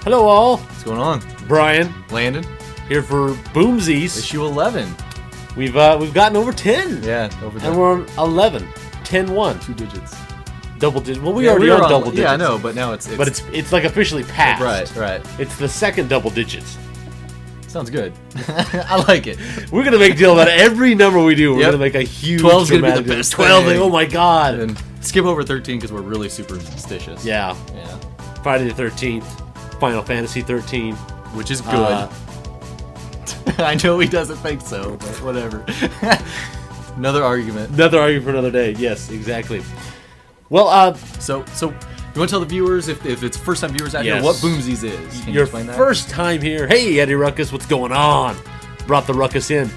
Hello all, What's going on? Brian Landon? here for Boomzies. Issue 11. We've gotten over 10. Yeah, over there. And we're on 11. 10-1. 2 digits. Double digits. Well, we already are double digits. Yeah, I know, but now it's But it's like officially passed. Right. It's the second double digits. Sounds good. I like it. We're going to make a deal about every number we do. We're Yep. going to make a huge 12's going to be the dramatic best 12, like, thing. oh my god. And skip over 13 because we're really superstitious. Yeah. Friday the 13th. Final Fantasy 13. Which is good. I know he doesn't think so, but whatever. Another argument. Another argument for another day. Yes, exactly. Well, So you want to tell the viewers, if it's first-time viewers out Yes. here, what Boomzies is? Can you your explain that? first time here. Hey, Eddie Ruckus, what's going on? Brought the ruckus in.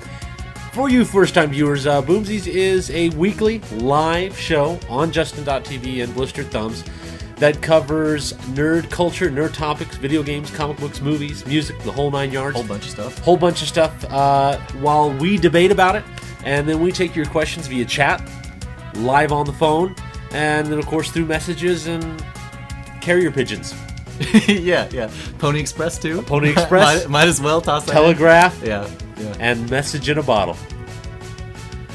For you first-time viewers, Boomzies is a weekly live show on Justin.tv and Blistered Thumbs that covers nerd culture, nerd topics, video games, comic books, movies, music, the whole 9 yards. Whole bunch of stuff. Whole bunch of stuff while we debate about it, and then we take your questions via chat, live on the phone, and then of course through messages and carrier pigeons. yeah. Pony Express too. Pony Express. might as well toss that. Telegraph. In. Yeah. And message in a bottle.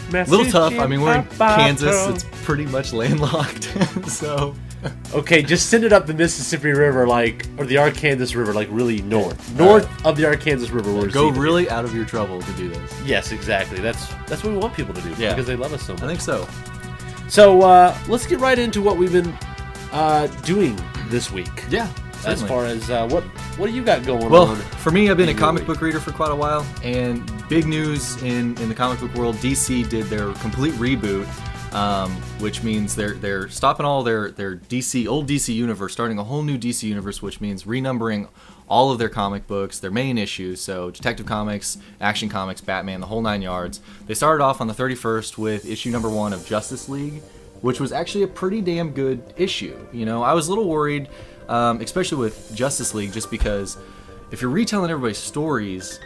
A little tough. I mean, we're in Kansas. It's pretty much landlocked. So. Okay, just send it up the Mississippi River, or the Arkansas River, really north of the Arkansas River. Where Go really out of your trouble to do this. Yes, exactly. That's what we want people to do because they love us so much. I think so. So let's get right into what we've been doing this week. Yeah. As Certainly. far as what do you got going on? Well, for me, I've been a comic book reader for quite a while, and big news in the comic book world: DC did their complete reboot, which means they're stopping all their old DC universe, starting a whole new DC universe, which means renumbering all of their comic books, their main issues, so Detective Comics, Action Comics, Batman, the whole 9 yards. They started off on the 31st with issue number 1 of Justice League, which was actually a pretty damn good issue. You know, I was a little worried, especially with Justice League, just because if you're retelling everybody's stories,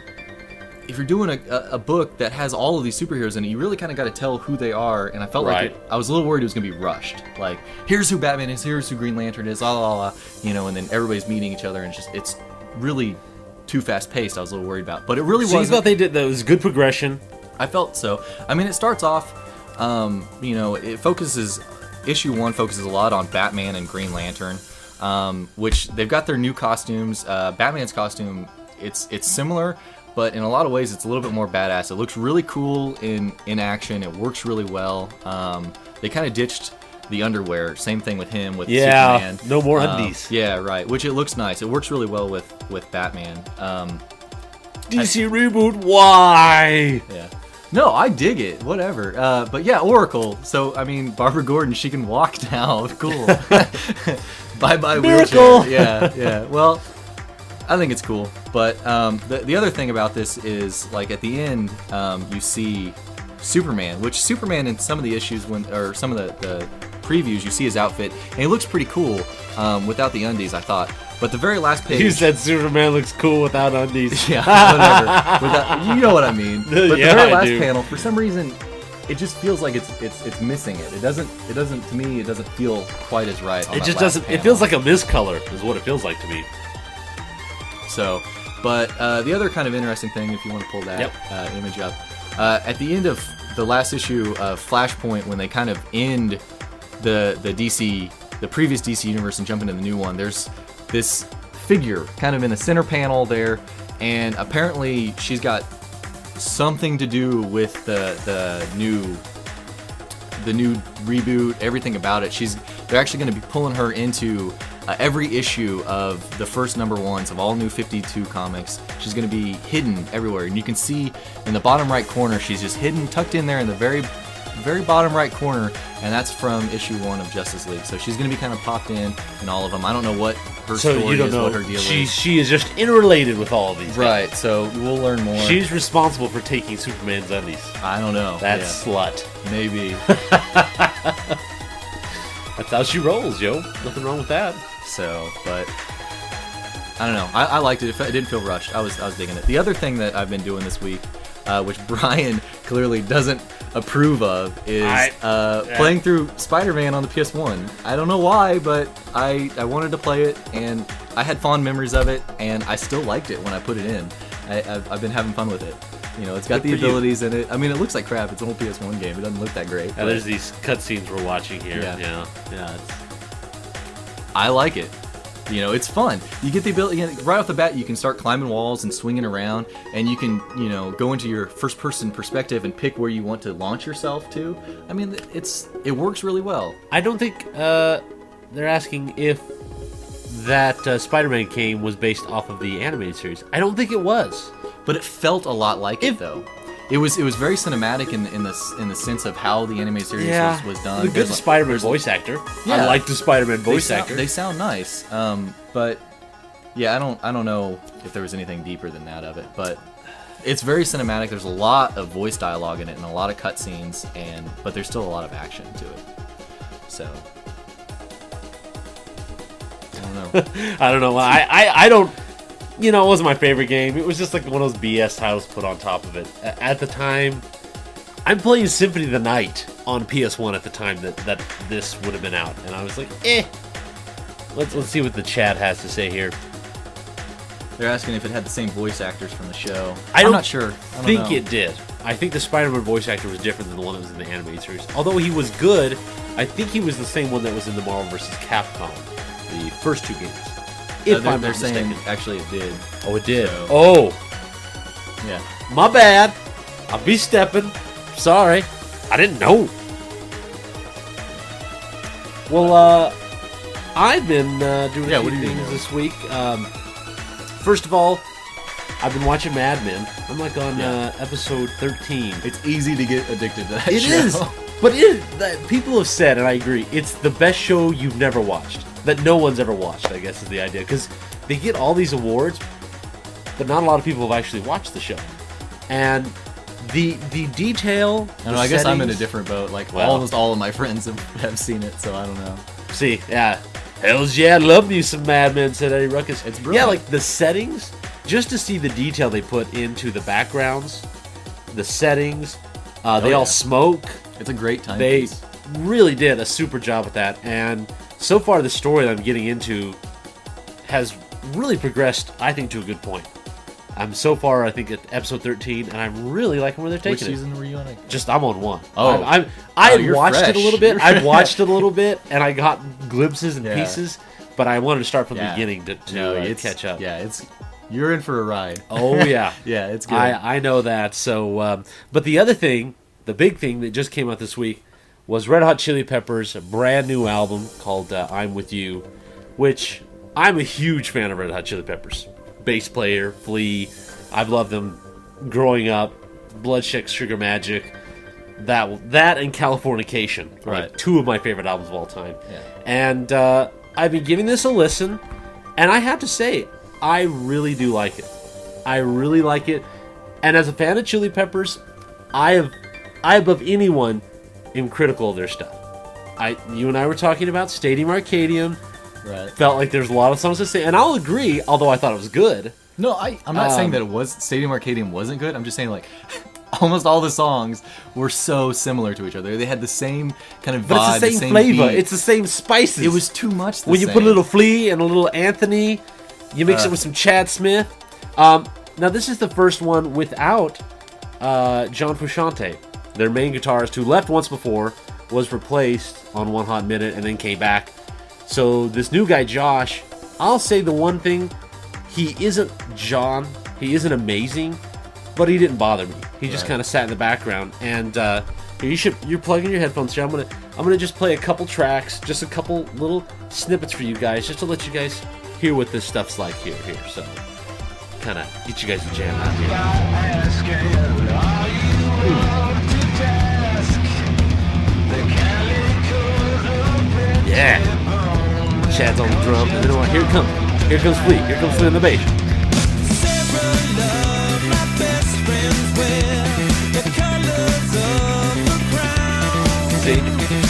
if you're doing a book that has all of these superheroes in it, you really kind of got to tell who they are. And I felt like I was a little worried it was going to be rushed. Like, here's who Batman is, here's who Green Lantern is, and then everybody's meeting each other, and it's really too fast paced. I was a little worried about, but it really wasn't. You thought they did that? It was good progression. I felt so. I mean, it starts off, it focuses. Issue 1 focuses a lot on Batman and Green Lantern, which they've got their new costumes. Batman's costume, it's similar, but in a lot of ways it's a little bit more badass. It looks really cool in action. It works really well. They kind of ditched the underwear. Same thing with him, with Superman. No more undies. Yeah, right. Which it looks nice. It works really well with Batman. DC reboot, why? Yeah. No, I dig it. Whatever. But yeah, Oracle. So, I mean, Barbara Gordon, she can walk now. Cool. Bye-bye Miracle. wheelchair. Yeah. Well, I think it's cool. But the other thing about this is, at the end, you see Superman, which Superman in some of the issues, or some of the previews, you see his outfit, and he looks pretty cool without the undies, I thought. But the very last page... You said Superman looks cool without undies. Yeah, whatever. You know what I mean. But the very last panel, for some reason, it just feels like it's missing it. It doesn't. To me, it doesn't feel quite as right. It just doesn't. It feels like a miscolor, is what it feels like to me. So, but the other kind of interesting thing, if you want to pull that image up, at the end of the last issue of Flashpoint, when they kind of end the previous DC universe and jump into the new one, there's this figure kind of in the center panel there, and apparently she's got something to do with the new reboot, everything about it. They're actually going to be pulling her into every issue of the first number 1s of all new 52 comics. She's going to be hidden everywhere, and you can see in the bottom right corner, she's just hidden, tucked in there in the very bottom right corner, and that's from issue 1 of Justice League. So she's going to be kind of popped in all of them. I don't know what her story is, what her deal is. She is just interrelated with all of these. Right, guys. so we'll learn more. She's responsible for taking Superman's undies. I don't know. That slut. Maybe. That's how she rolls, yo. Nothing wrong with that. So, but I don't know. I liked it. It didn't feel rushed. I was digging it. The other thing that I've been doing this week, which Brian clearly doesn't approve of, is playing through Spider-Man on the PS1. I don't know why, but I wanted to play it, and I had fond memories of it, and I still liked it when I put it in. I've been having fun with it. You know, it's got the abilities in it. I mean, it looks like crap. It's an old PS1 game. It doesn't look that great. Yeah, there's these cutscenes we're watching here. Yeah. I like it. You know, it's fun. You get the ability, right off the bat, you can start climbing walls and swinging around, and you can, you know, go into your first-person perspective and pick where you want to launch yourself to. I mean, it works really well. I don't think they're asking if that Spider-Man game was based off of the animated series. I don't think it was. But it felt a lot like it though. It was very cinematic in the sense of how the animated series was done. The good Spider-Man voice actor. Yeah. I like the Spider-Man voice actor. They sound nice. But yeah, I don't know if there was anything deeper than that of it. But it's very cinematic. There's a lot of voice dialogue in it and a lot of cutscenes, but there's still a lot of action to it. So I don't know. I don't know. I don't. You know, it wasn't my favorite game. It was just like one of those BS titles put on top of it. At the time, I'm playing Symphony of the Night on PS1 at the time that this would have been out, and I was like, Let's see what the chat has to say here. They're asking if it had the same voice actors from the show. I'm not sure. I think it did. I think the Spider-Man voice actor was different than the one that was in the animated series. Although he was good, I think he was the same one that was in the Marvel vs. Capcom, the first two games. If I'm not saying actually it did. Oh, it did. So, yeah. My bad. I'll be stepping. Sorry. I didn't know. Well, I've been doing a few things this week. First of all, I've been watching Mad Men. I'm like on episode 13. It's easy to get addicted to that show. It is. But people have said, and I agree, it's the best show you've never watched. That no one's ever watched, I guess, is the idea. Because they get all these awards, but not a lot of people have actually watched the show. And the detail... I guess I'm in a different boat. Like, almost all of my friends have seen it, so I don't know. See, yeah. Hells yeah, I love me some Mad Men, said Eddie Ruckus. It's brilliant. Yeah, like the settings, just to see the detail they put into the backgrounds, the settings, they all smoke. It's a great timepiece. They really did a super job with that, and so far the story that I'm getting into has really progressed, I think, to a good point. I'm so far, I think, at episode 13, and I'm really liking where they're taking it. Which season were you on? I'm on 1. Oh, I watched it a little bit. I watched it a little bit, and I got glimpses and pieces, but I wanted to start from the beginning to catch up. Yeah, you're in for a ride. Oh yeah, yeah, it's good. I know that. So, but the other thing, the big thing that just came out this week was Red Hot Chili Peppers' brand new album called "I'm With You," which I'm a huge fan of Red Hot Chili Peppers. Bass player, Flea. I've loved them growing up. Bloodshake Sugar Magic. That and Californication. Right. Like two of my favorite albums of all time. Yeah. And I've been giving this a listen, and I have to say, I really do like it. I really like it. And as a fan of Chili Peppers, I above anyone am critical of their stuff. You and I were talking about Stadium Arcadium. Right. Felt like there's a lot of songs to say, and I'll agree, although I thought it was good. No, I'm not saying that it was Stadium Arcadium wasn't good. I'm just saying, like, almost all the songs were so similar to each other. They had the same kind of vibe, but it's the same flavor. Beat. It's the same spices. It was too much. When you put a little Flea and a little Anthony, you mix it with some Chad Smith. Now this is the first one without John Frusciante, their main guitarist, who left once before, was replaced on One Hot Minute and then came back. So this new guy, Josh, I'll say the one thing, he isn't John, he isn't amazing, but he didn't bother me. He just kind of sat in the background. And you're plugging your headphones here. I'm gonna just play a couple tracks, just a couple little snippets for you guys, just to let you guys hear what this stuff's like here. So kind of get you guys a jam out here. Yeah. Chad's on the drum, and then here it comes. Here comes Flea. Here comes Flea on the bass. See,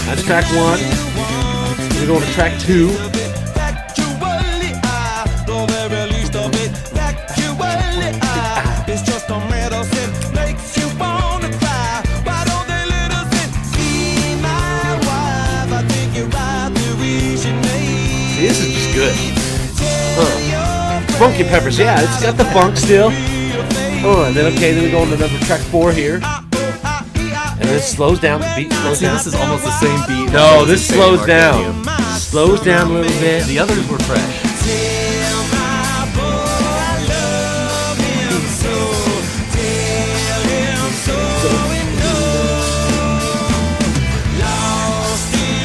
that's track 1. We're going to track 2. This is just good. Funky Peppers, yeah, it's got the funk still. Oh, and then we go into another track 4 here. And then it slows down, the beat slows down. This is almost the same beat. No, this slows down. Slows down a little bit. The others were fresh.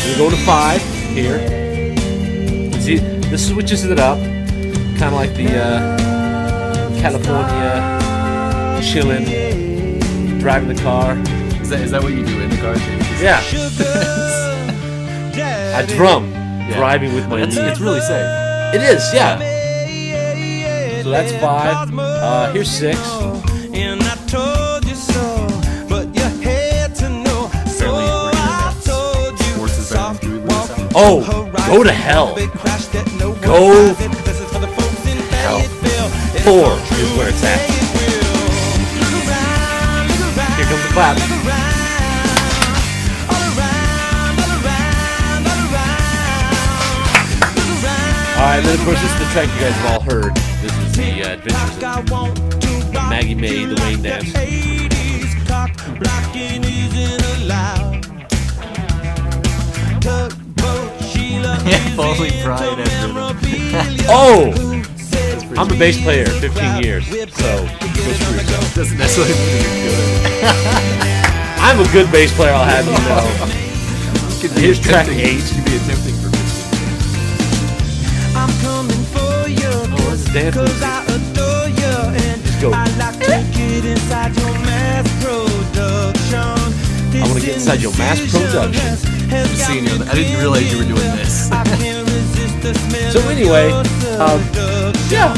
We go to 5 here. See, this switches it up. Kind of like the California chilling, driving the car. Is that what you do in the car too? Yeah. I drum driving with my knee. It's really safe. It is, yeah. So that's 5. Here's 6. And I told you so, but you had to know. So I told you. Oh, go to hell. Go to hell. 4 is where it's at. Here comes the clap. Alright, then of course this is the track you guys have all heard. This is the Adventures of Maggie May, the Rain Dance. Foley Pride and Oh! I'm a bass player, 15 years, so go screw yourself. doesn't necessarily mean you're good. I'm a good bass player, I'll have you know. Here's track 8. Could be attempting for 15. I'm coming for you. Oh, let's dance with Cause I adore you. And Let's go. I like to get inside your mass production. I want to get inside your mass production. Just seeing you. I didn't realize you were doing this. So anyway, yeah,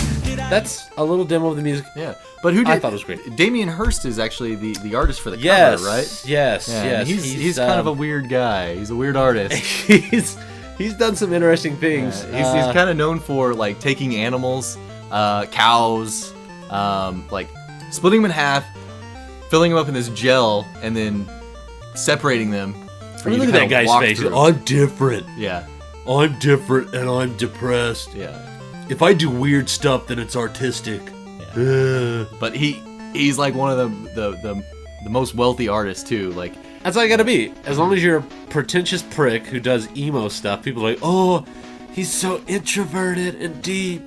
that's a little demo of the music. Yeah, but who did? I thought it was great. Damien Hirst is actually the artist for the Yes, cover, right? yes, Yeah, yes. He's kind of a weird guy. He's a weird artist. he's done some interesting things. Yeah, he's kind of known for like taking animals, cows, like splitting them in half, filling them up in this gel, and then separating them. For you look to at that kinda guy's walk face. through. I'm different. Yeah, I'm different, and I'm depressed. yeah. If I do weird stuff, then it's artistic. But he's like one of the most wealthy artists too. Like That's how you gotta be. As long as you're a pretentious prick who does emo stuff, people are like, oh, he's so introverted and deep.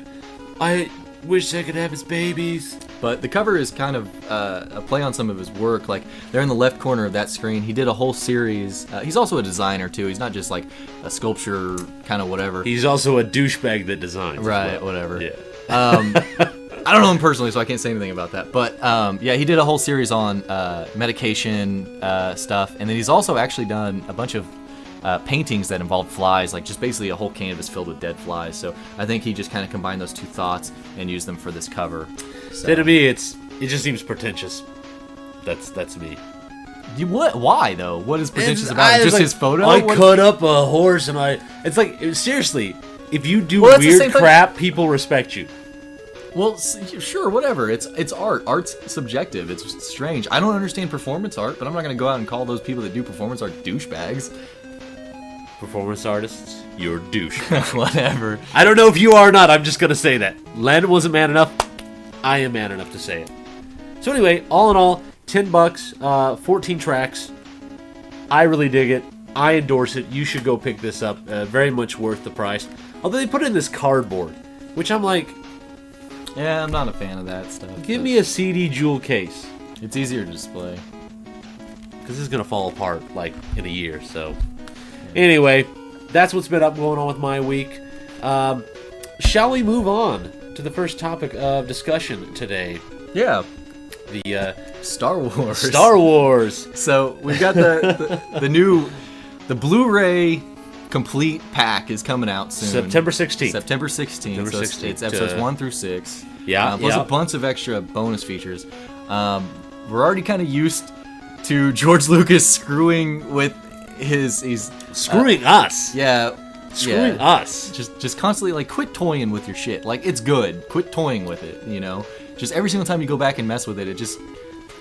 I wish I could have his babies. But the cover is kind of a play on some of his work. Like, there in the left corner of that screen, he did a whole series. He's also a designer, too. He's not just, like, a sculpture kind of whatever. He's also a douchebag that designs. as Right, well. whatever. Yeah. I don't know him personally, so I can't say anything about that. But, yeah, he did a whole series on medication stuff. And then he's also actually done a bunch of paintings that involve flies, like just basically a whole canvas filled with dead flies. So I think he just kind of combined those two thoughts and used them for this cover. So. To me, it just seems pretentious. That's me. What? Why though? What is pretentious about it? Just his photo? I cut up a horse and It's like, seriously, if you do Well, it's the weird same thing- crap, people respect you. Well, sure, whatever. It's art. Art's subjective. It's strange. I don't understand performance art, but I'm not gonna go out and call those people that do performance art douchebags. Performance artists, you're a douche. Whatever. I don't know if you are or not. I'm just gonna say that. Landon wasn't man enough. I am man enough to say it. So anyway, all in all, $10, 14 tracks. I really dig it. I endorse it. You should go pick this up. Very much worth the price. Although they put it in this cardboard, which I'm like, Yeah, I'm not a fan of that stuff. give but me a CD jewel case, It's easier to display. because this is gonna fall apart like in a year. So anyway, that's what's been going on with my week. Shall we move on to the first topic of discussion today? Yeah. The Star Wars. Star Wars. So we've got the Blu Ray complete pack is coming out soon. September 16th. September 16th. September So 16th, it's episodes 1 through 6. Yeah, Plus yeah. a bunch of extra bonus features. We're already kind of used to George Lucas screwing with his Screwing us. yeah. Screwing us. Just constantly like quit toying with your shit. Like it's good. Quit toying with it, you know? Just every single time you go back and mess with it, it just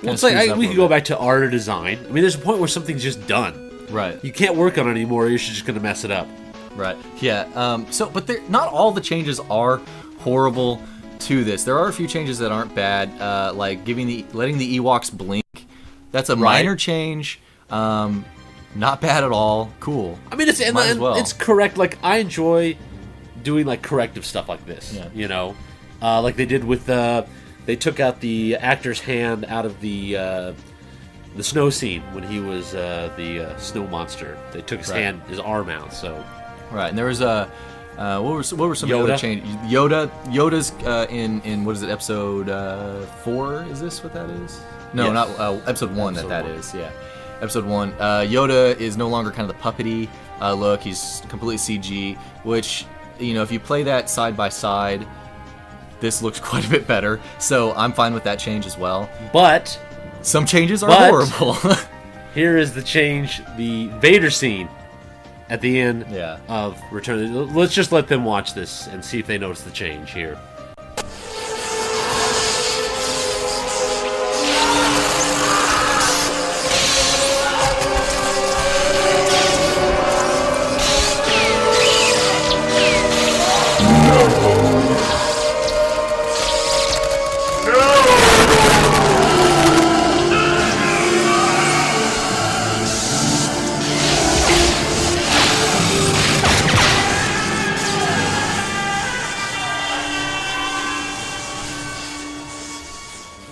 Well, it's like we could go back to art or design. I mean, there's a point where something's just done. Right. You can't work on it anymore. You're just going to mess it up. Right. Yeah. But not all the changes are horrible. to this. There are a few changes that aren't bad, like letting the Ewoks blink. That's a minor change. Not bad at all. Cool. I mean, it's correct. Like, I enjoy doing like corrective stuff like this. Yeah. You know, like they did with they took out the actor's hand out of the snow scene when he was the snow monster. They took his arm out. So right, and there was a what were some other changes? Yoda's in what is it, episode 4? Is this what that is? No, yes. Not episode 1. Episode That 1. is, yeah. Episode 1. Yoda is no longer kind of the puppety look. He's completely CG, which, you know, if you play that side by side, this looks quite a bit better. So I'm fine with that change as well. But some changes are horrible. Here is the change: the Vader scene at the end Yeah. of Return. Let's just let them watch this and see if they notice the change here.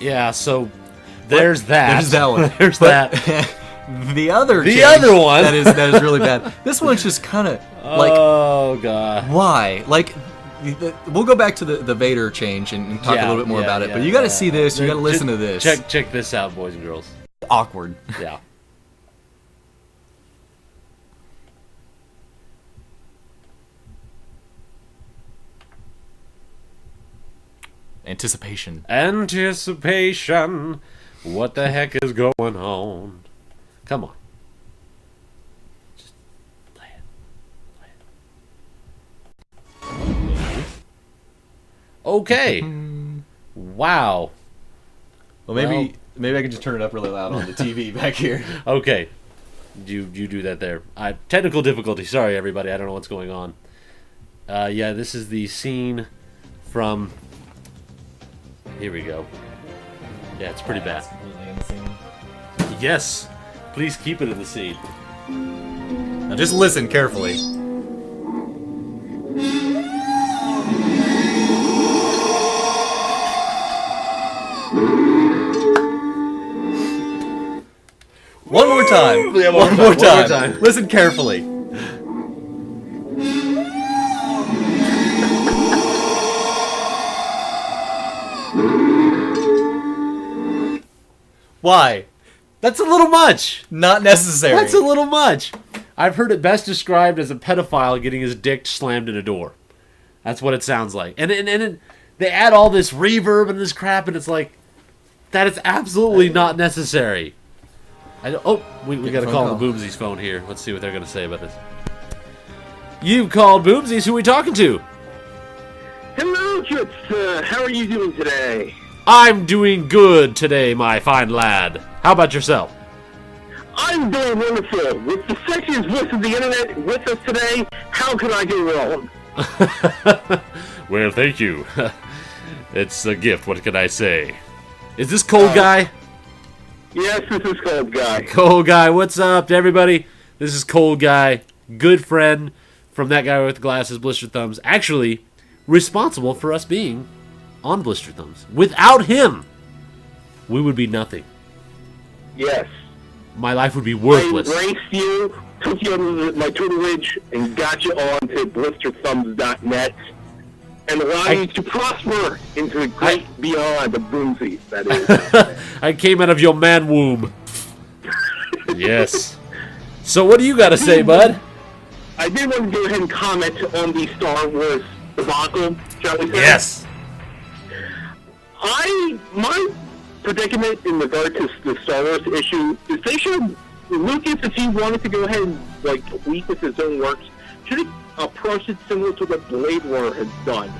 Yeah, so there's that. There's that one. There's that. The other one that is really bad. This one's just kind of like, oh god, why? Like, we'll go back to the Vader change and talk a little bit more about it. But you got to see this. You got to listen to this. Check this out, boys and girls. Awkward. Yeah. Anticipation. What the heck is going on? Come on. Just play it. Okay. Wow. Well, maybe I can just turn it up really loud on the TV back here. Okay. You do that there. Technical difficulty. Sorry, everybody. I don't know what's going on. Yeah, this is the scene from... Here we go. Yeah, it's pretty bad. Yes. Please keep it in the scene. Now just listen carefully. One more time. Yeah, one more time. Listen carefully. Why? That's a little much. Not necessary. That's a little much. I've heard it best described as a pedophile getting his dick slammed in a door. That's what it sounds like. And they add all this reverb and this crap, and it's like, that is absolutely not necessary. We got to call the Boomzies phone here. Let's see what they're going to say about this. You've called Boomzies. Who are we talking to? Hello, kids. How are you doing today? I'm doing good today, my fine lad. How about yourself? I'm doing wonderful. With the sexiest voice of the internet with us today, how can I go wrong? Well, thank you. It's a gift. What can I say? Is this Cold Guy? Yes, this is Cold Guy. Cold Guy, what's up to everybody? This is Cold Guy, good friend from that guy with glasses, Blister Thumbs. Actually, responsible for us being on Blister Thumbs. Without him, we would be nothing. Yes. My life would be worthless. I embraced you, took you under my tutelage, and got you on to blisterthumbs.net, and allowed you to prosper into the great beyond the Boomzies, that is. I came out of your man womb. Yes. So what do you got to say, bud? I did want to go ahead and comment on the Star Wars debacle, shall we say? Yes. My predicament in regard to the Star Wars issue is they should, Lucas, if he wanted to go ahead and tweak with his own works, should have approached it similar to what Blade Runner has done.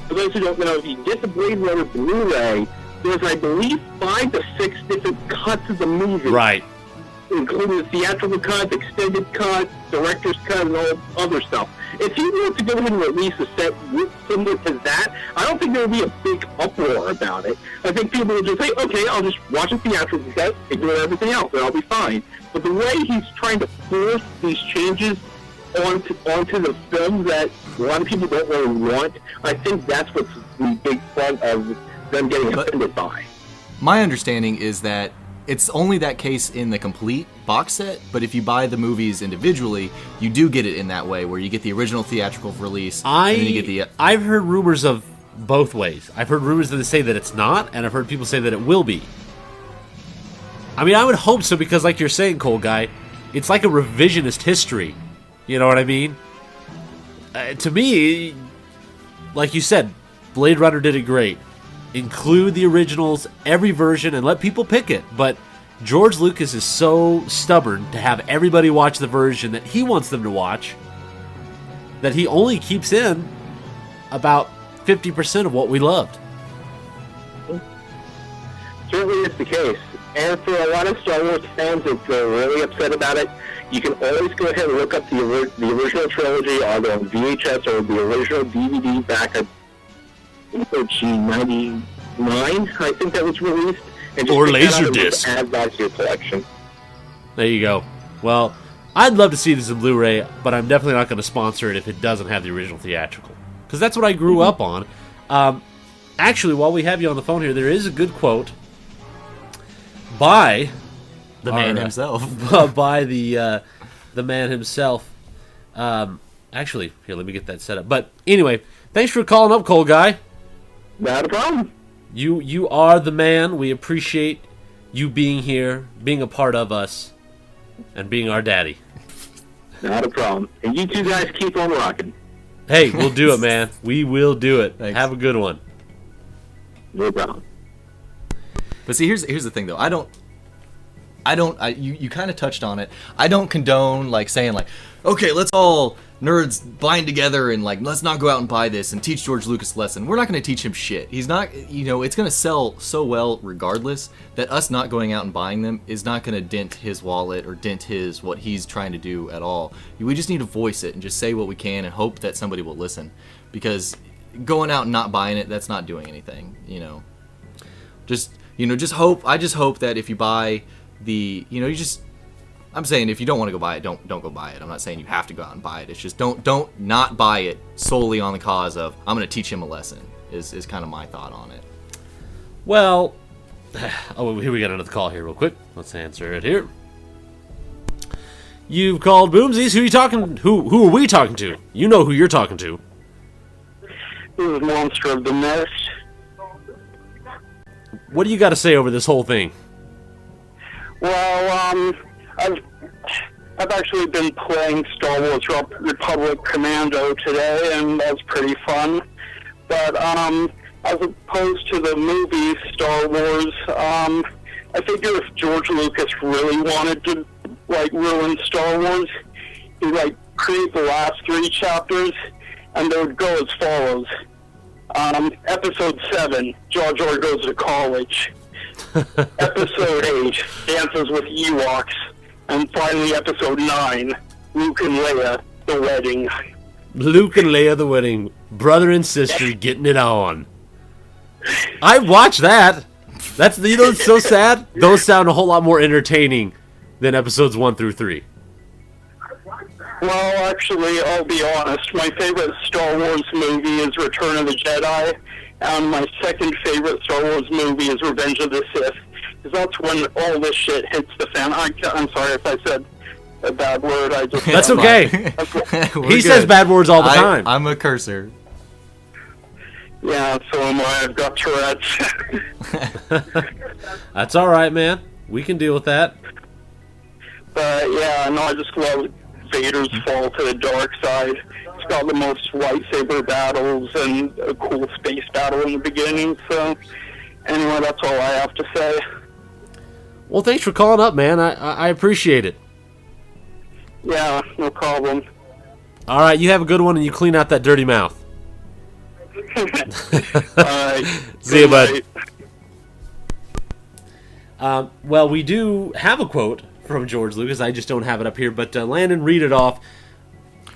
For those who don't know, if you get the Blade Runner Blu Ray, there's, I believe, 5 to 6 different cuts of the movie. Right. including the theatrical cut, extended cut, director's cut, and all other stuff. If he were to go ahead and release a set similar to that, I don't think there would be a big uproar about it. I think people would just say, okay, I'll just watch a theatrical cut, ignore everything else, and I'll be fine. But the way he's trying to force these changes onto the film that a lot of people don't really want, I think that's what's the big front of them getting offended by. My understanding is that it's only that case in the complete box set, but if you buy the movies individually, you do get it in that way, where you get the original theatrical release, and then you get the... I've heard rumors of both ways. I've heard rumors that say that it's not, and I've heard people say that it will be. I mean, I would hope so, because like you're saying, Cole Guy, it's like a revisionist history. You know what I mean? To me, like you said, Blade Runner did it great. Include the originals, every version, and let people pick it. But George Lucas is so stubborn to have everybody watch the version that he wants them to watch that he only keeps in about 50% of what we loved. Certainly is the case. And for a lot of Star Wars fans that are really upset about it, you can always go ahead and look up the original trilogy, either on VHS or the original DVD back at 99, I think that was released. And just or Laserdisc. Laserdisc. Add that to your collection. There you go. Well, I'd love to see this in Blu Ray, but I'm definitely not going to sponsor it if it doesn't have the original theatrical. Because that's what I grew up on. Actually, while we have you on the phone here, there is a good quote by The man himself. by the man himself. Actually, here, let me get that set up. But anyway, thanks for calling up, Cole Guy. Not a problem. You are the man. We appreciate you being here, being a part of us, and being our daddy. Not a problem. And you two guys keep on rocking. Hey, we'll do it, man. We will do it. Thanks. Have a good one. No problem. But see, here's the thing, though. You kind of touched on it. I don't condone, like, saying, like, okay, let's all nerds bind together and, like, let's not go out and buy this and teach George Lucas a lesson. We're not going to teach him shit. He's not, it's going to sell so well regardless that us not going out and buying them is not going to dent his wallet or dent what he's trying to do at all. We just need to voice it and just say what we can and hope that somebody will listen. Because going out and not buying it, that's not doing anything, Just hope. I just hope that if you buy I'm saying if you don't want to go buy it, don't go buy it. I'm not saying you have to go out and buy it. It's just don't not buy it solely on the cause of I'm going to teach him a lesson is kind of my thought on it. Well, here we got another call here real quick. Let's answer it here. You've called Boomzies. Who are you talking? Who are we talking to? You know who you're talking to. This is Monster of the Nest. What do you got to say over this whole thing? Well, I've actually been playing Star Wars Republic Commando today, and that's pretty fun. But as opposed to the movie Star Wars, I figure if George Lucas really wanted to ruin Star Wars, he'd create the last 3 chapters, and they would go as follows. Episode 7, Jar Jar goes to college. Episode 8, dances with Ewoks. And finally, Episode 9, Luke and Leia, the wedding. Luke and Leia, the wedding. Brother and sister getting it on. I watched that. That's it's so sad. Those sound a whole lot more entertaining than episodes 1 through 3. Well, actually, I'll be honest. My favorite Star Wars movie is Return of the Jedi, and my second favorite Star Wars movie is Revenge of the Sith, because that's when all this shit hits the fan. I'm sorry if I said a bad word. That's okay. He says bad words all the time. I'm a cursor. Yeah, so am I. I've got Tourette's. That's all right, man. We can deal with that. But yeah, no, I just love Vader's fall to the dark side. It's got the most lightsaber battles and a cool space battle in the beginning. So anyway, that's all I have to say. Well, thanks for calling up, man. I appreciate it. Yeah, no problem. All right, you have a good one, and you clean out that dirty mouth. See you, bud. Well, we do have a quote from George Lucas. I just don't have it up here. But Landon, read it off.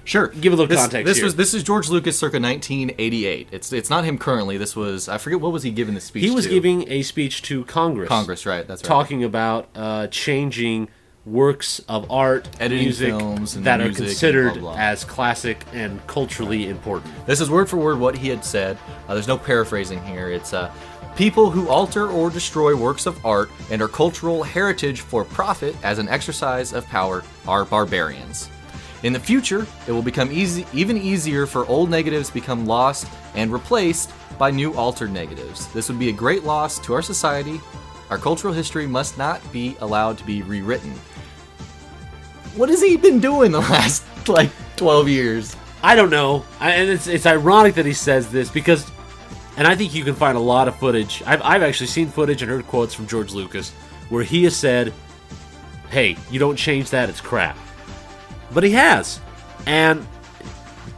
Sure. Give a little context here. This is George Lucas circa 1988. It's not him currently. This was, I forget, what was he giving the speech to? He was giving a speech to Congress. Congress, right. That's right. Talking about changing works of art, Editing music films and that are music considered and blah, blah. as classic and culturally important. This is word for word what he had said. There's no paraphrasing here. It's people who alter or destroy works of art and our cultural heritage for profit as an exercise of power are barbarians. In the future, it will become even easier for old negatives to become lost and replaced by new altered negatives. This would be a great loss to our society. Our cultural history must not be allowed to be rewritten. What has he been doing the last, 12 years? I don't know. And it's ironic that he says this because, and I think you can find a lot of footage. I've actually seen footage and heard quotes from George Lucas where he has said, hey, you don't change that, it's crap. But he has. And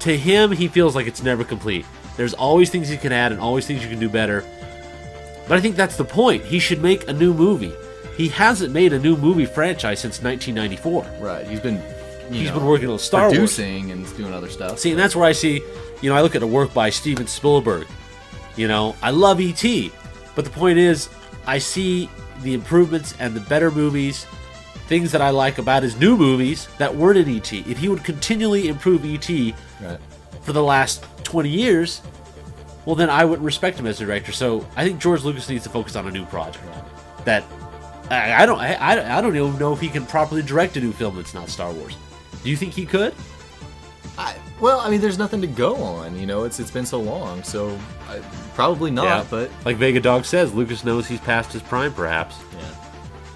to him, he feels like it's never complete. There's always things he can add and always things you can do better. But I think that's the point. He should make a new movie. He hasn't made a new movie franchise since 1994. Right. He's been working on Star Wars. Producing and doing other stuff. See, and that's where I see, I look at a work by Steven Spielberg. I love E.T., but the point is, I see the improvements and the better movies, things that I like about his new movies that weren't in E.T. If he would continually improve E.T. Right. for the last 20 years, well, then I wouldn't respect him as a director. So I think George Lucas needs to focus on a new project. That I don't even know if he can properly direct a new film that's not Star Wars. Do you think he could? There's nothing to go on. It's been so long, so probably not. Yeah. But like Vega Dog says, Lucas knows he's past his prime, perhaps.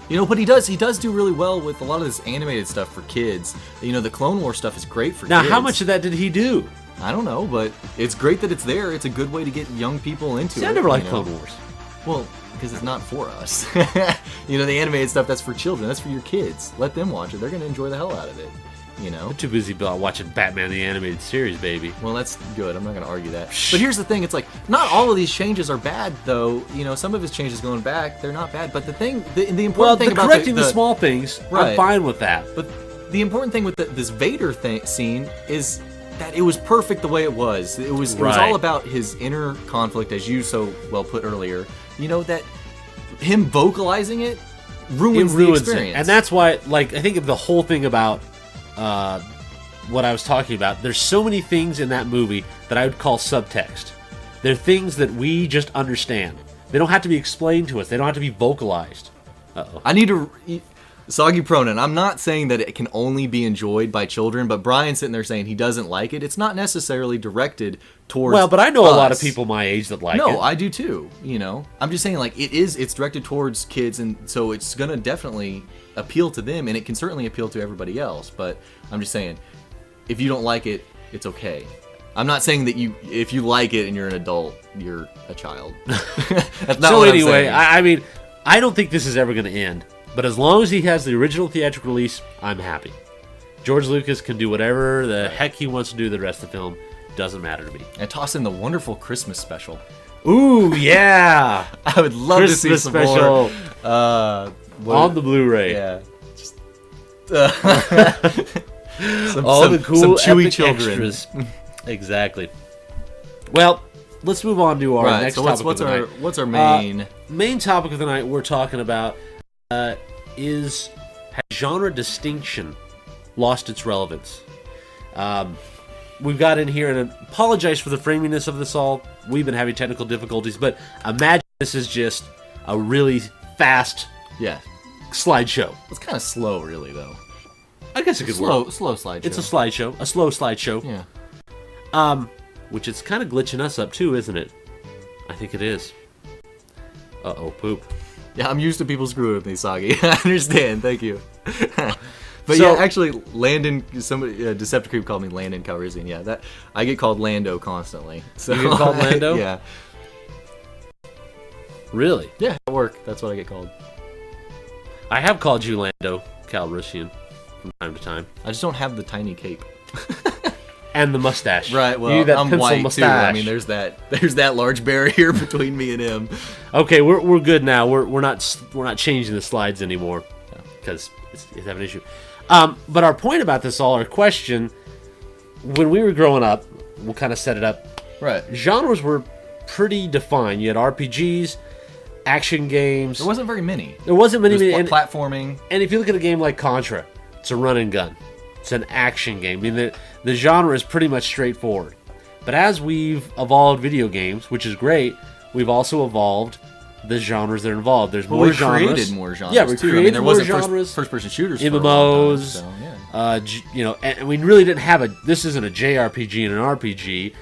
Yeah. But he does do really well with a lot of this animated stuff for kids. The Clone Wars stuff is great for now, kids. How much of that did he do? I don't know, but it's great that it's there. It's a good way to get young people into it. I never liked Clone Wars. Well, because it's not for us. The animated stuff, that's for children. That's for your kids. Let them watch it. They're going to enjoy the hell out of it. I'm too busy watching Batman the Animated Series, baby. Well, that's good. I'm not going to argue that. But here's the thing. It's like, not all of these changes are bad, though. Some of his changes going back, they're not bad. But the important thing about correcting the small things, right. I'm fine with that. But the important thing with this Vader scene is that it was perfect the way it was. It was all about his inner conflict, as you so well put earlier. That him vocalizing it ruins the experience. And that's why, I think of the whole thing about what I was talking about. There's so many things in that movie that I would call subtext. They're things that we just understand. They don't have to be explained to us. They don't have to be vocalized. Uh-oh. I need to... Soggy Pronin, I'm not saying that it can only be enjoyed by children, but Brian's sitting there saying he doesn't like it. It's not necessarily directed towards Well, but I know us. a lot of people my age that like it. No, I do too, I'm just saying, it's directed towards kids, and so it's going to definitely appeal to them, and it can certainly appeal to everybody else, but I'm just saying, if you don't like it, it's okay. I'm not saying that if you like it and you're an adult, you're a child. That's not what I'm saying. I don't think this is ever going to end. But as long as he has the original theatrical release, I'm happy. George Lucas can do whatever the heck he wants to do the rest of the film. Doesn't matter to me. And toss in the wonderful Christmas special. Ooh, yeah! I would love Christmas to see some special more. On the Blu Ray. Yeah. Just, All the cool some chewy epic children. Extras. Exactly. Well, let's move on to our next topic of the night. What's our main... main topic of the night we're talking about has genre distinction lost its relevance? We've got in here, and I apologize for the framiness of this all. We've been having technical difficulties, but imagine this is just a really fast slideshow. It's kind of slow, really, though. I guess it could work. Slow slideshow. It's a slideshow, a slow slideshow. Yeah. Which is kind of glitching us up too, isn't it? I think it is. Uh-oh, poop. Yeah, I'm used to people screwing with me, Soggy. I understand. Thank you. But so, actually, Landon, somebody, Decepticreep called me Landon Calrissian. Yeah, that I get called Lando constantly. So, you get called Lando? Yeah. Really? Yeah, at work. That's what I get called. I have called you Lando Calrissian from time to time. I just don't have the tiny cape. And the mustache. Right, well, I'm white mustache. Too. I mean, there's that large barrier between me and him. Okay, we're good now. We're not changing the slides anymore. because it's have an issue. But our point about this all, our question, when we were growing up, we'll kind of set it up. Right. Genres were pretty defined. You had RPGs, action games. There wasn't very many. There wasn't many. There was and, platforming. and if you look at a game like Contra, it's a run and gun. It's an action game. I mean, the genre is pretty much straightforward. But as we've evolved video games, which is great, we've also evolved the genres that are involved. There's more we genres. created more genres. Yeah, we too. created there more wasn't genres. First-person shooters. MMOs. For a long time, so, yeah. You know, and we really didn't have this isn't a JRPG and an RPG.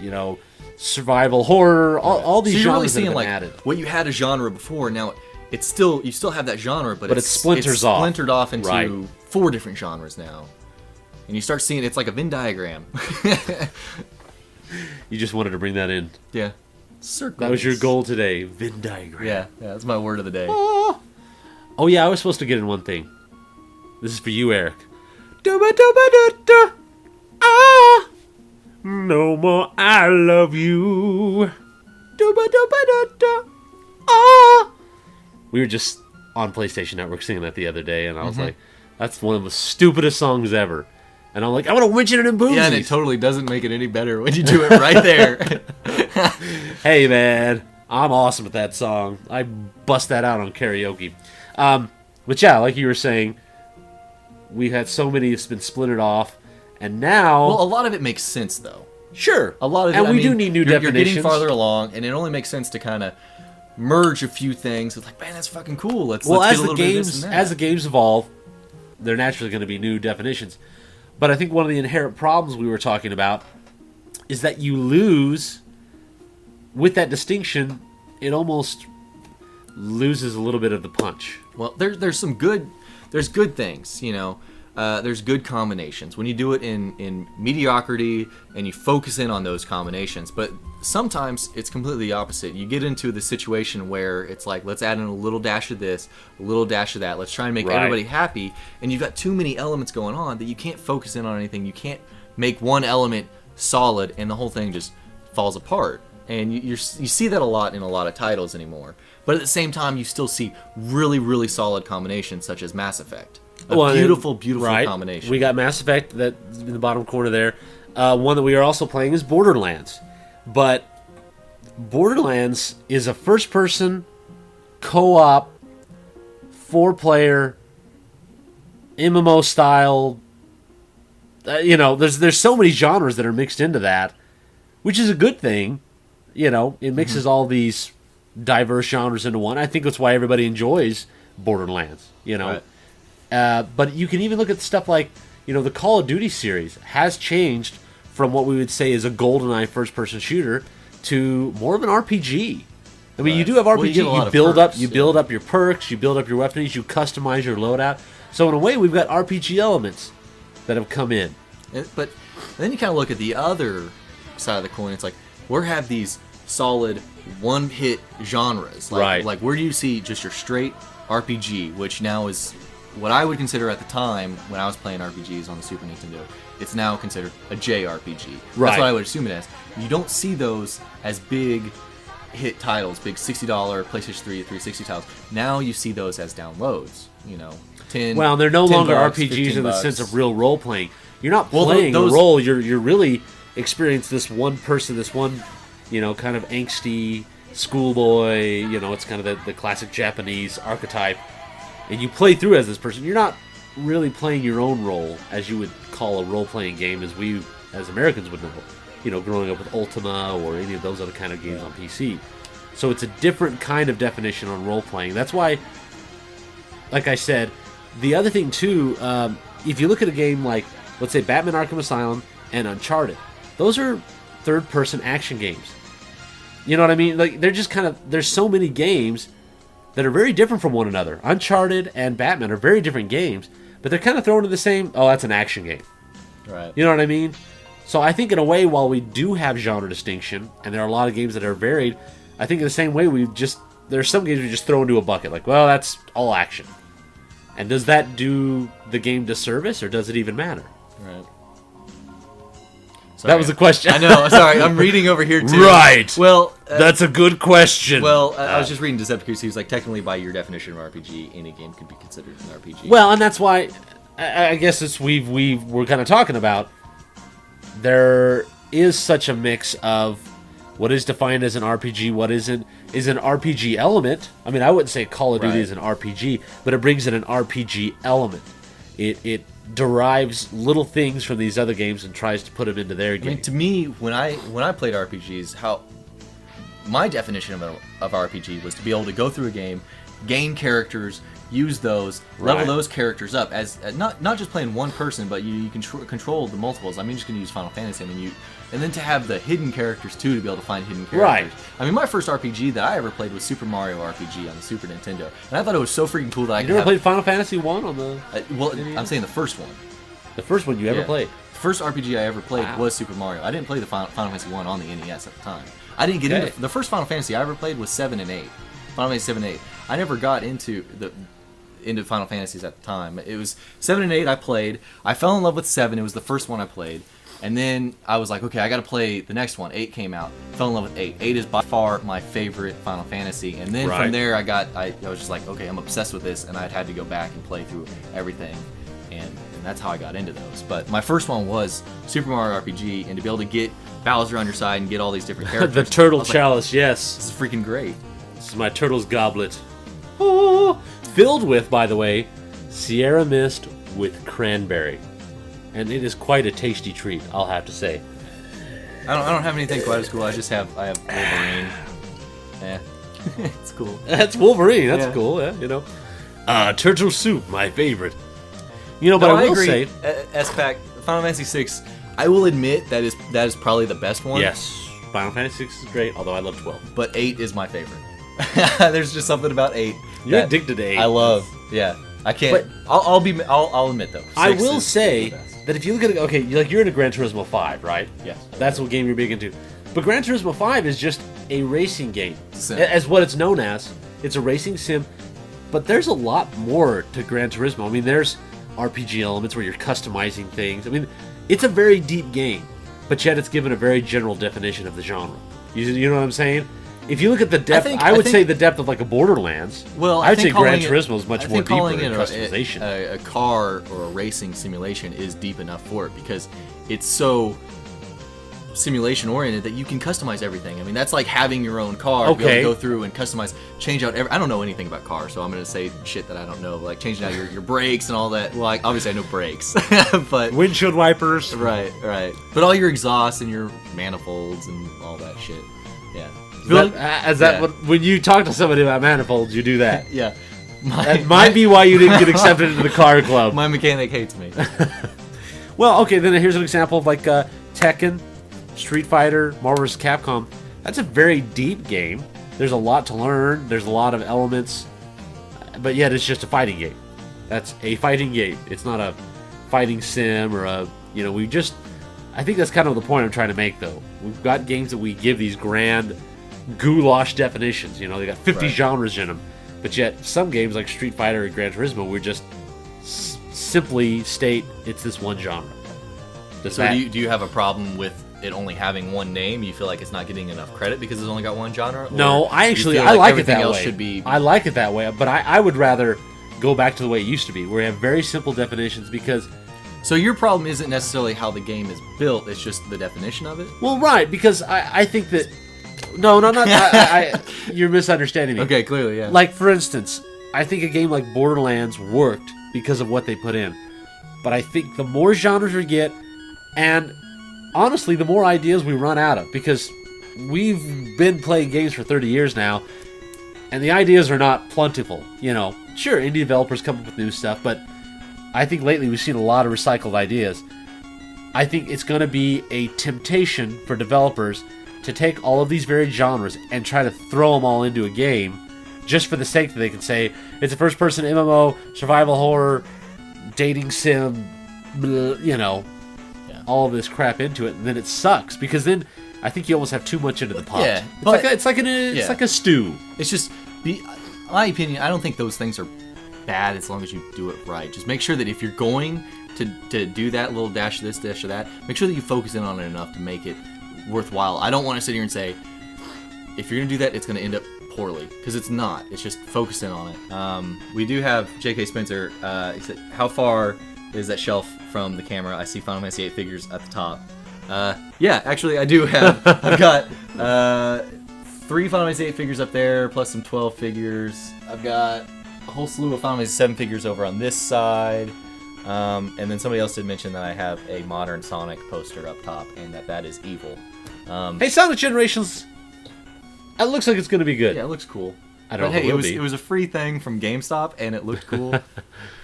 You know, survival horror. All these So you're really genres that have seeing been like added. what you had a genre before. Now it's still you still have that genre, but it splinters off. Splintered off into Right. 4 different genres now, and you start seeing it's like a Venn diagram. You just wanted to bring that in. Yeah, circles. That was your goal today. Venn diagram. Yeah, that's my word of the day. Oh yeah, I was supposed to get in one thing. This is for you, Eric. Da-ba-da-ba-da-da. Ah, no more I love you. Da-ba-da-ba-da-da. Ah. We were just on PlayStation Network singing that the other day, and I was like, that's one of the stupidest songs ever. And I'm like, I want to mention it in Boomzies. Yeah, and it totally doesn't make it any better when you do it right there. Hey man, I'm awesome at that song. I bust that out on karaoke. But yeah, like you were saying, we've had so many that's been splintered off, and now Well, a lot of it makes sense though. sure, A lot of it, and I we mean, do need new you're definitions. getting farther along, and it only makes sense to kind of merge a few things. It's like, man, that's fucking cool. Let's get a as little the bit of this games and that. as the games evolve, they're naturally going to be new definitions. But I think one of the inherent problems we were talking about is that you lose with that distinction. It almost loses a little bit of the punch. Well, there's some good things, you know. There's good combinations when you do it in mediocrity and you focus in on those combinations. But sometimes it's completely the opposite. You get into the situation where it's like, let's add in a little dash of this, a little dash of that. Let's try and make Right. everybody happy. And you've got too many elements going on that you can't focus in on anything. You can't make one element solid and the whole thing just falls apart. And you see that a lot in a lot of titles anymore. But at the same time, you still see really, really solid combinations such as Mass Effect. Beautiful right. combination. We got Mass Effect that's in the bottom corner there. One that we are also playing is Borderlands. But Borderlands is a first-person, co-op, 4-player, MMO style. You know, there's so many genres that are mixed into that, which is a good thing. You know, it mixes all these diverse genres into one. I think that's why everybody enjoys Borderlands. You know. Right. But you can even look at stuff like, you know, the Call of Duty series has changed from what we would say is a GoldenEye first-person shooter to more of an RPG. I mean, you do have RPG. Well, you get a lot of build perks, up, you build up your perks, you build up your weapons, you customize your loadout. So in a way, we've got RPG elements that have come in. But then you kind of look at the other side of the coin. It's like, we have these solid one-hit genres. Like, Right. Like, where do you see just your straight RPG, which now is what I would consider at the time when I was playing RPGs on the Super Nintendo. It's now considered a JRPG. Right. That's what I would assume it as. You don't see those as big hit titles, big $60 PlayStation 3, 360 titles. Now you see those as downloads. You know, 10. Well, they're no 10 longer bucks, RPGs 15 in the bucks. sense of real role playing. You're not Well, playing those- a role. You're really experiencing this one person, this one, you know, kind of angsty schoolboy. You know, it's kind of the classic Japanese archetype, and you play through as this person. You're not really playing your own role as you would call a role playing game, as we as Americans would know. You know, growing up with Ultima or any of those other kind of games on PC. So it's a different kind of definition on role playing. That's why, like I said, the other thing too, if you look at a game like, let's say, Batman Arkham Asylum and Uncharted, those are third-person action games. You know what I mean? Like, they're just kind of, there's so many games that are very different from one another. Uncharted and Batman are very different games, but they're kind of thrown into the same, oh, that's an action game. Right. You know what I mean? So I think in a way, while we do have genre distinction, and there are a lot of games that are varied, I think in the same way, there's some games we just throw into a bucket. Like, well, that's all action. And does that do the game disservice, or does it even matter? Right. That was a question. I know. Sorry, I'm reading over here too. Right. Well, that's a good question. Well, I was just reading Decepticus. He was like, technically, by your definition of RPG, any game could be considered an RPG. Well, and that's why I guess it's we're kind of talking about. There is such a mix of what is defined as an RPG, what isn't, is an RPG element. I mean, I wouldn't say Call of Duty is an RPG, but it brings in an RPG element. It derives little things from these other games and tries to put them into their game. I mean, to me, when I played RPGs, how my definition of RPG was to be able to go through a game, gain characters, use those, level those characters up as not just playing one person, but you can control the multiples. I mean, just gonna use Final Fantasy. I mean, and then to have the hidden characters too, to be able to find hidden characters. Right. I mean, my first RPG that I ever played was Super Mario RPG on the Super Nintendo, and I thought it was so freaking cool that You never played Final Fantasy 1 on the... I'm saying the first one. The first one you ever played? The first RPG I ever played was Super Mario. I didn't play the Final Fantasy 1 on the NES at the time. I didn't get into... The first Final Fantasy I ever played was 7 and 8. Final Fantasy 7 and 8. I never got into Final Fantasies at the time. It was 7 and 8 I played. I fell in love with 7. It was the first one I played. And then I was like, okay, I got to play the next one. 8 came out. Fell in love with 8. 8 is by far my favorite Final Fantasy. And then from there, I was just like, okay, I'm obsessed with this. And I had to go back and play through everything. And that's how I got into those. But my first one was Super Mario RPG. And to be able to get Bowser on your side and get all these different characters. The Turtle Chalice, yes. This is freaking great. This is my Turtle's Goblet. Oh, filled with, by the way, Sierra Mist with cranberry. And it is quite a tasty treat, I'll have to say. I don't have anything quite as cool. I have Wolverine. Yeah, it's cool. That's Wolverine. That's cool. Yeah, you know. Turtle soup, my favorite. You know, but I will agree. say, S-Pac, Final Fantasy VI. I will admit that is probably the best one. yes, Final Fantasy 6 is great. Although I love 12. But 8 is my favorite. There's just something about 8. You're addicted to 8. I love. Yeah, I can't. But I'll admit though. I 6 will is say the best. that if you look at it, okay, you're into Gran Turismo 5, right? Yes. That's what game you're big into. But Gran Turismo 5 is just a racing game. Sim. As what it's known as. It's a racing sim. But there's a lot more to Gran Turismo. I mean, there's RPG elements where you're customizing things. I mean, it's a very deep game. But yet it's given a very general definition of the genre. You know what I'm saying? If you look at the depth, I would say the depth of like a Borderlands. Well, I would say Gran Turismo is much more deeper in calling it customization. a car or a racing simulation is deep enough for it because it's so simulation oriented that you can customize everything. I mean, that's like having your own car to be able to go through and customize, change out I don't know anything about cars, so I'm going to say shit that I don't know, like changing out your brakes and all that. Well, obviously I know brakes, but windshield wipers. Right. But all your exhausts and your manifolds and all that shit. Yeah. When you talk to somebody about manifolds, you do that? Yeah. That might be why you didn't get accepted into the car club. My mechanic hates me. Well, okay, then here's an example of like Tekken, Street Fighter, Marvel vs. Capcom. That's a very deep game. There's a lot to learn. There's a lot of elements, but yet it's just a fighting game. That's a fighting game. It's not a fighting sim or a, I think that's kind of the point I'm trying to make, though. We've got games that we give these grand goulash definitions. They got 50 genres in them, but yet some games like Street Fighter and Gran Turismo, we just simply state it's this one genre. So do you have a problem with it only having one name? You feel like it's not getting enough credit because it's only got one genre? No, I like it that way. I like it that way, but I would rather go back to the way it used to be, where you have very simple definitions because... So your problem isn't necessarily how the game is built, it's just the definition of it? Well, right, because I think that... No, you're misunderstanding me. Okay, clearly, yeah. Like, for instance, I think a game like Borderlands worked because of what they put in. But I think the more genres we get, and honestly, the more ideas we run out of, because we've been playing games for 30 years now, and the ideas are not plentiful. Sure, indie developers come up with new stuff, but I think lately we've seen a lot of recycled ideas. I think it's going to be a temptation for developers to take all of these varied genres and try to throw them all into a game just for the sake that they can say it's a first-person MMO, survival horror, dating sim, all of this crap into it, and then it sucks because then I think you almost have too much into the pot. Yeah, it's like a stew. It's just, my opinion, I don't think those things are bad as long as you do it right. Just make sure that if you're going to do that little dash of this, dash of that, make sure that you focus in on it enough to make it worthwhile. I don't want to sit here and say, if you're going to do that, it's going to end up poorly, because it's not. It's just focus in on it. We do have J.K. Spencer. He said, how far is that shelf from the camera? I see Final Fantasy VIII figures at the top. Yeah, actually, I do have. I've got 3 Final Fantasy VIII figures up there, plus some 12 figures. I've got a whole slew of Final Fantasy VII figures over on this side. And then somebody else did mention that I have a modern Sonic poster up top, and that is evil. Hey, Sonic Generations. It looks like it's going to be good. Yeah, it looks cool. I don't know. Hey, If it will be. it was a free thing from GameStop, and it looked cool.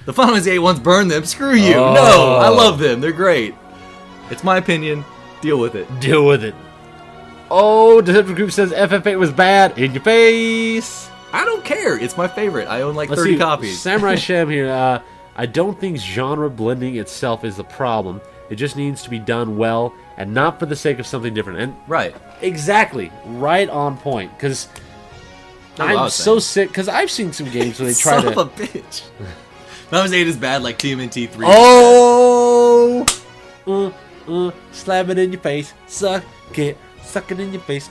The Final Fantasy VIII ones, burn them. Screw you. Oh. No, I love them. They're great. It's my opinion. Deal with it. Deal with it. Oh, Deceptive Group says FF8 was bad. In your face. I don't care. It's my favorite. I own like Let's 30 see. copies. Samurai Sham here. I don't think genre blending itself is the problem. It just needs to be done well and not for the sake of something different. And Right. exactly, right on point. Because That's what I I'm was so saying. sick. Because I've seen some games where they try Son to. of a bitch. Final Fantasy VIII is bad like TMNT 3. Oh, slap it in your face, suck it in your face,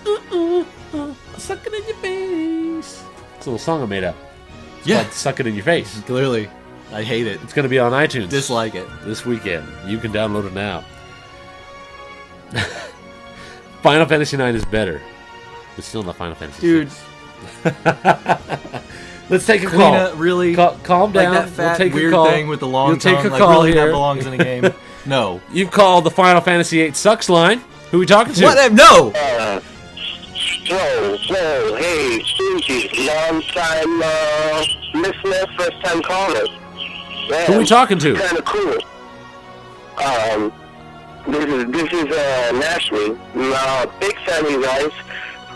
suck it in your face. It's a little song I made up. It's Yeah. called Suck It in Your Face. Clearly. I hate it. It's going to be on iTunes Dislike it. this weekend. You can download it now. Final Fantasy IX is better, but still not Final Fantasy Dude. VI. Let's take a call. Lena, really? Calm down. Like that fat, we'll take weird a call. thing with the long You'll tongue. take a like, call really here. that belongs in a game. No. You call the Final Fantasy VIII sucks line. Who are we talking to? What? No! So, hey, Susie, long time listener, first time caller. Man, Who are we talking to? Kind of cool. This is Nashmi. Big fan of you guys.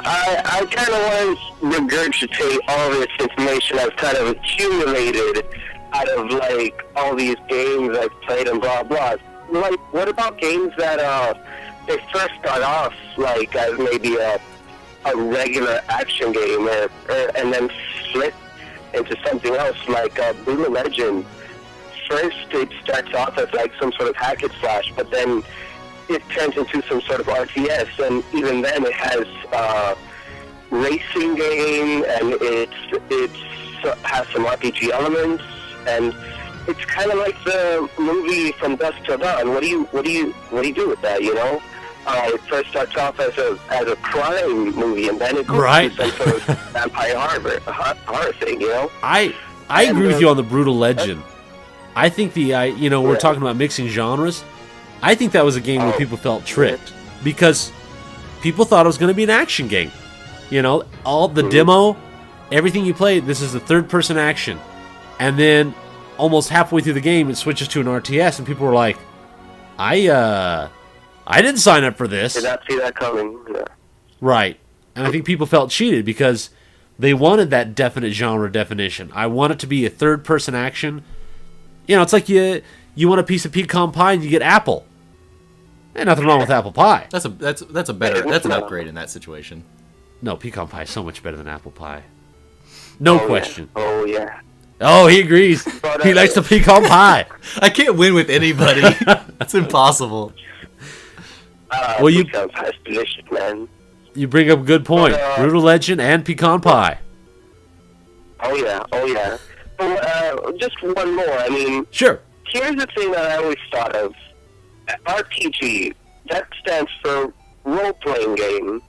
I kind of want to regurgitate all this information I've kind of accumulated out of like all these games I've played and blah blah. Like, what about games that they first start off like as maybe a regular action game, and then split into something else like Blu Ray Legend. First, it starts off as like some sort of hack and slash, but then it turns into some sort of RTS, and even then it has racing game, and it has some RPG elements, and it's kind of like the movie From Dusk Till Dawn. What do you do with that? You know, it first starts off as a crime movie, and then it goes Right. to some sort of vampire horror thing. You know, I agree with you on the Brutal Legend. I think we're Yeah. talking about mixing genres. I think that was a game where people felt tricked because people thought it was going to be an action game. You know, all the demo, everything you played, this is a third-person action. And then almost halfway through the game, it switches to an RTS, and people were like, I didn't sign up for this. did not see that coming. Yeah. Right. And I think people felt cheated because they wanted that definite genre definition. I want it to be a third-person action. You know, it's like you want a piece of pecan pie and you get apple. Ain't nothing wrong with apple pie. That's an upgrade in that situation. No, pecan pie is so much better than apple pie. No question. Yeah. Oh yeah. Oh, he agrees. But, He likes the pecan pie. I can't win with anybody. That's impossible. Well, you That's delicious, man. you bring up a good point. But, Brutal Legend and pecan pie. Oh yeah. But, just one more. I mean, Sure. here's the thing that I always thought of. RPG, that stands for role-playing game.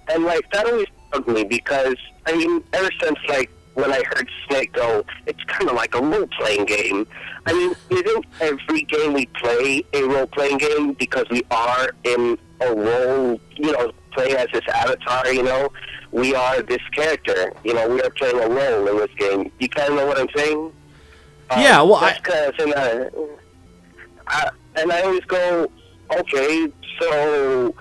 And, like, that always bugged me because, I mean, ever since, like, when I heard Snake go, it's kind of like a role-playing game. I mean, isn't every game we play a role-playing game because we are in a role, you know, playing as this avatar, you know? We are this character, you know, we are playing a role in this game. You kind of know what I'm saying? Yeah, well, that's kind of thing that and I always go, okay, so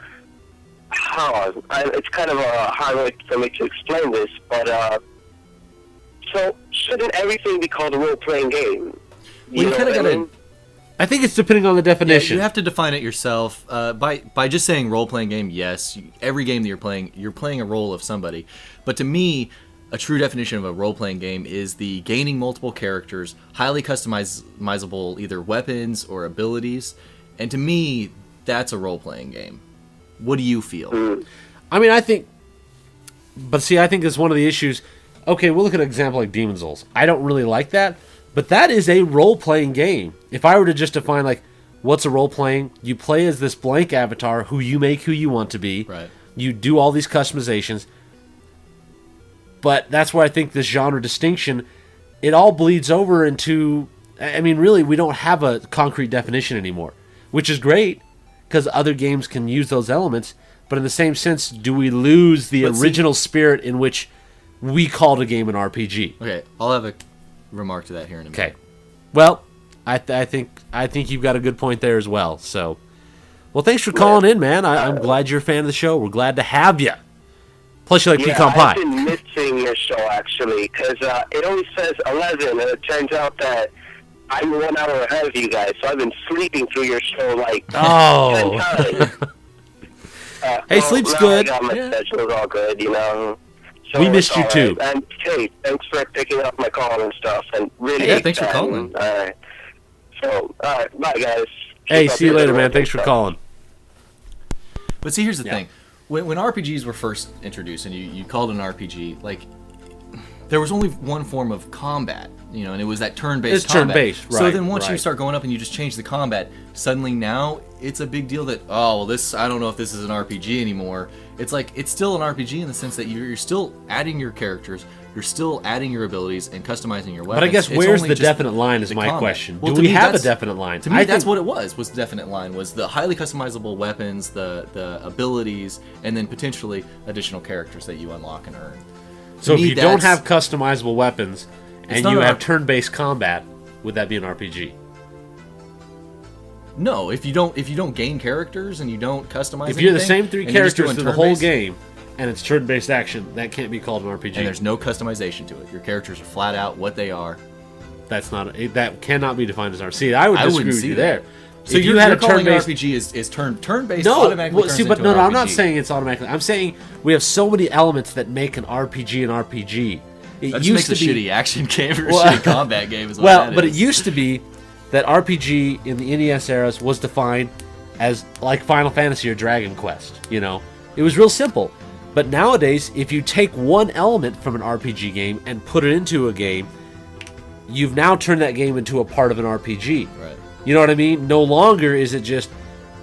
how? It's kind of a hard way for me to explain this, but so shouldn't everything be called a role-playing game? You kind of got to. I think it's depending on the Yeah, definition. you have to define it yourself. By just saying role-playing game, yes, every game that you're playing a role of somebody. But to me, a true definition of a role-playing game is the gaining multiple characters, highly customizable either weapons or abilities. And to me, that's a role-playing game. What do you feel? I mean, I think it's one of the issues. Okay, we'll look at an example like Demon's Souls. I don't really like that, but that is a role-playing game. If I were to just define, like, what's a role-playing? You play as this blank avatar who you make who you want to be. Right. You do all these customizations. But that's where I think this genre distinction, it all bleeds over into... I mean, really, we don't have a concrete definition anymore, which is great, because other games can use those elements. But in the same sense, do we lose the original spirit in which we called a game an RPG? Okay, I'll have a remark to that here in a minute. Okay. Well, I think you've got a good point there as well. So, well, thanks for calling in, man. I'm glad you're a fan of the show. We're glad to have you. Plus, you like pecan pie. I've been missing your show, actually, because it always says 11, and it turns out that I'm 1 hour ahead of you guys, so I've been sleeping through your show, like, 10 times. Hey, sleep's now good. I got my schedule's all good, you know. So We missed you, all too. right. And, hey, thanks for picking up my call and stuff, and really... Yeah, thanks for calling. All right. So, all right, bye, guys. Hey, Keep up see you your later, good man. work Thanks and for stuff. calling. But see, here's the thing. When RPGs were first introduced and you called it an RPG, like, there was only one form of combat, you know, and it was that turn-based It's combat. turn-based, So right, then once you right. start going up and you just change the combat, suddenly now it's a big deal that, oh, well, this, I don't know if this is an RPG anymore. It's like, it's still an RPG in the sense that you're still adding your characters, you're still adding your abilities and customizing your weapons. But I guess It's where's only the just definite line is the my combat. question. Well, Do to we me, have a that's- definite line? To me, I that's think- what it was the definite line, was the highly customizable weapons, the abilities, and then potentially additional characters that you unlock and earn. So if me, you don't that's- have customizable weapons and not you an have R- turn-based combat, would that be an RPG? No, if you don't gain characters and you don't customize If you're the anything, same three and you're just characters doing through the whole turn-based, game and it's turn-based action, that can't be called an RPG. and there's no customization to it. Your characters are flat out what they are. That cannot be defined as RPG. See, I would I disagree wouldn't with see you that. there. So If you're had a calling an turn-based RPG is turn-based no, automatically well, turns see, but into no, an I'm not RPG. saying it's automatically. I'm saying we have so many elements that make an RPG an RPG. It That just used makes to a be shitty action game or a Well- shitty combat game is what well, that but is. it used to be that RPG in the NES eras was defined as like Final Fantasy or Dragon Quest. You know, it was real simple. But nowadays, if you take one element from an RPG game and put it into a game, you've now turned that game into a part of an RPG. Right. You know what I mean? No longer is it just,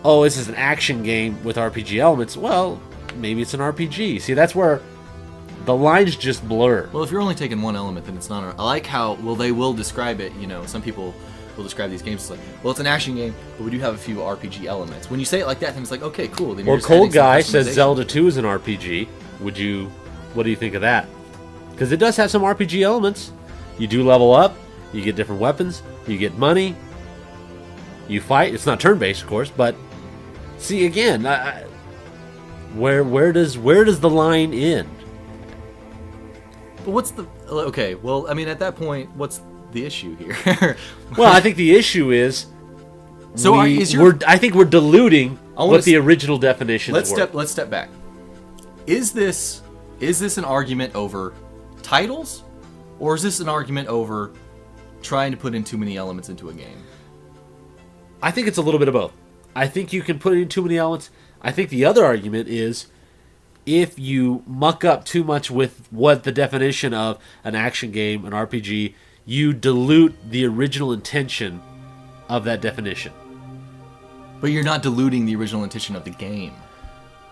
oh, this is an action game with RPG elements. Well, maybe it's an RPG. See, that's where the lines just blur. Well, if you're only taking one element, then it's not. I like how they will describe it. You know, some people will describe these games as like, well, it's an action game, but we do have a few RPG elements. When you say it like that, then it's like, okay, cool. Then you're Well, just adding Cold some Guy says customization. Zelda 2 is an RPG. What do you think of that? Because it does have some RPG elements. You do level up, you get different weapons, you get money, you fight. It's not turn-based, of course, but see, again, where does the line end? But what's the okay? Well, I mean, at that point, what's the issue here? Well, I think the issue is So I think we're diluting wanna what the original definitions let's were. let's step back. Is this an argument over titles, or is this an argument over trying to put in too many elements into a game? I think it's a little bit of both. I think you can put in too many elements. I think the other argument is if you muck up too much with what the definition of an action game, an RPG, you dilute the original intention of that definition. But you're not diluting the original intention of the game.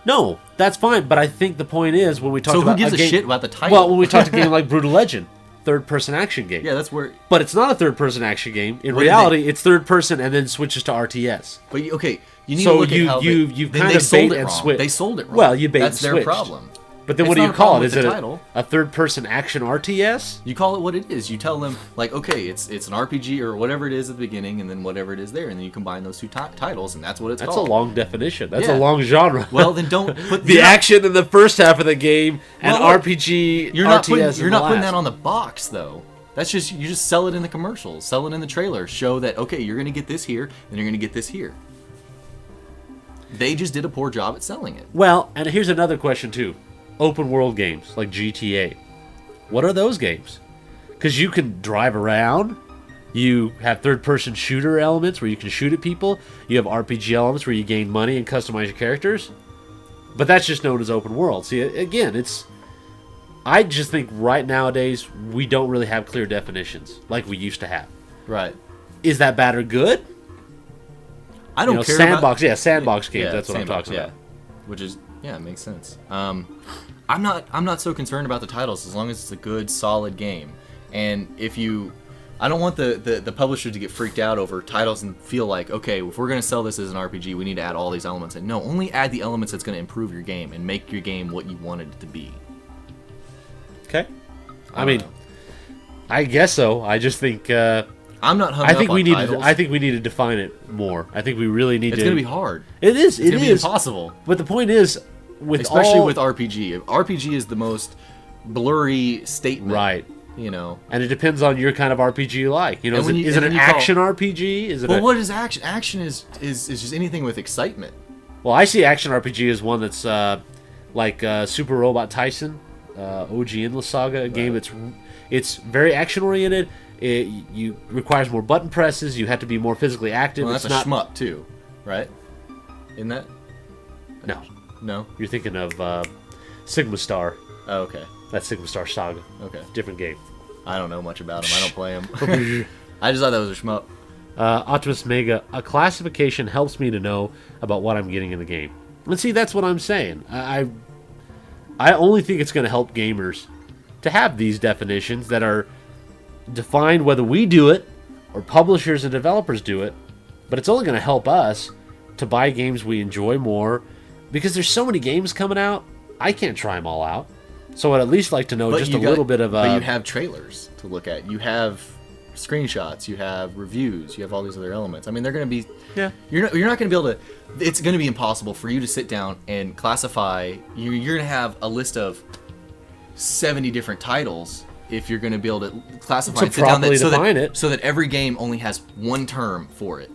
No, that's fine, but I think the point is when we talk So about who gives a game, shit about the title? Well, when we talk a game like Brutal Legend, third-person action game. Yeah, that's where. But it's not a third-person action game. In What do reality, it's third-person and then switches to RTS. But okay, you need So to look you- at how you've then kind they of sold bait it and wrong. switch. They sold it wrong. Well, you bait That's and their switch. problem. But then It's what do not you a call problem it? with Is the it title. a third-person action RTS? You call it what it is. You tell them like, okay, it's an RPG or whatever it is at the beginning, and then whatever it is there, and then you combine those two titles, and that's what it's That's called. a long definition. That's Yeah. a long genre. Well, then don't put the action in the first half of the game and Well, RPG You're not RTS putting, in you're the not putting last. that on the box though. That's just you just sell it in the commercials, sell it in the trailer, show that okay, you're gonna get this here, and you're gonna get this here. They just did a poor job at selling it. Well, and here's another question too. Open world games like GTA. What are those games? Because you can drive around. You have third-person shooter elements where you can shoot at people. You have RPG elements where you gain money and customize your characters. But that's just known as open world. See, again, I just think right nowadays we don't really have clear definitions like we used to have. Right. Is that bad or good? I don't care sandbox. about... Sandbox games. Yeah, that's what sandbox, I'm talking about. Which is, it makes sense. I'm not so concerned about the titles as long as it's a good, solid game. And I don't want the publisher to get freaked out over titles and feel like, okay, if we're going to sell this as an RPG, we need to add all these elements. And no, only add the elements that's going to improve your game and make your game what you wanted it to be. Okay. I mean, I guess so. I just think I'm not hung up on titles. I think we need to define it more. I think we really need to. It's going to be hard. It is. It's going to be impossible. But the point is, especially with RPG. RPG is the most blurry statement. Right. And it depends on your kind of RPG you like. Is it an action RPG? Is it? Well, what is action? Action is just anything with excitement. Well, I see action RPG as one that's like Super Robot Tyson, OG Endless Saga, a game it's very action oriented. It requires more button presses. You have to be more physically active. Well, that's a shmup too, right? Isn't that? No. You're thinking of Sigma Star. Oh, okay. That's Sigma Star Saga. Okay. Different game. I don't know much about them. I don't play them. I just thought that was a shmup. Optimus Mega, a classification helps me to know about what I'm getting in the game. And see, that's what I'm saying. I only think it's going to help gamers to have these definitions that are defined whether we do it or publishers and developers do it. But it's only going to help us to buy games we enjoy more because there's so many games coming out. I can't try them all out. So I'd at least like to know little bit of... But you have trailers to look at. You have screenshots. You have reviews. You have all these other elements. I mean, they're going to be... Yeah. You're not going to be able to... It's going to be impossible for you to sit down and classify... You're going to have a list of 70 different titles if you're going to be able to classify to and sit down define it. So that every game only has one term for it.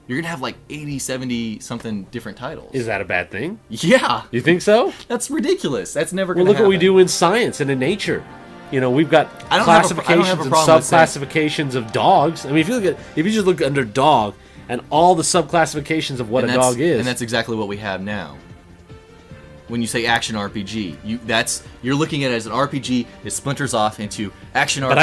You're going to have like 80, 70 something different titles. Is that a bad thing? Yeah. You think so? That's ridiculous. That's never going to happen. Well, look what we do in science and in nature. We've got classifications and sub-classifications of dogs. I mean, if you just look under dog and all the sub-classifications of what a dog is. And that's exactly what we have now. When you say action RPG, you're looking at it as an RPG. It splinters off into action RPG.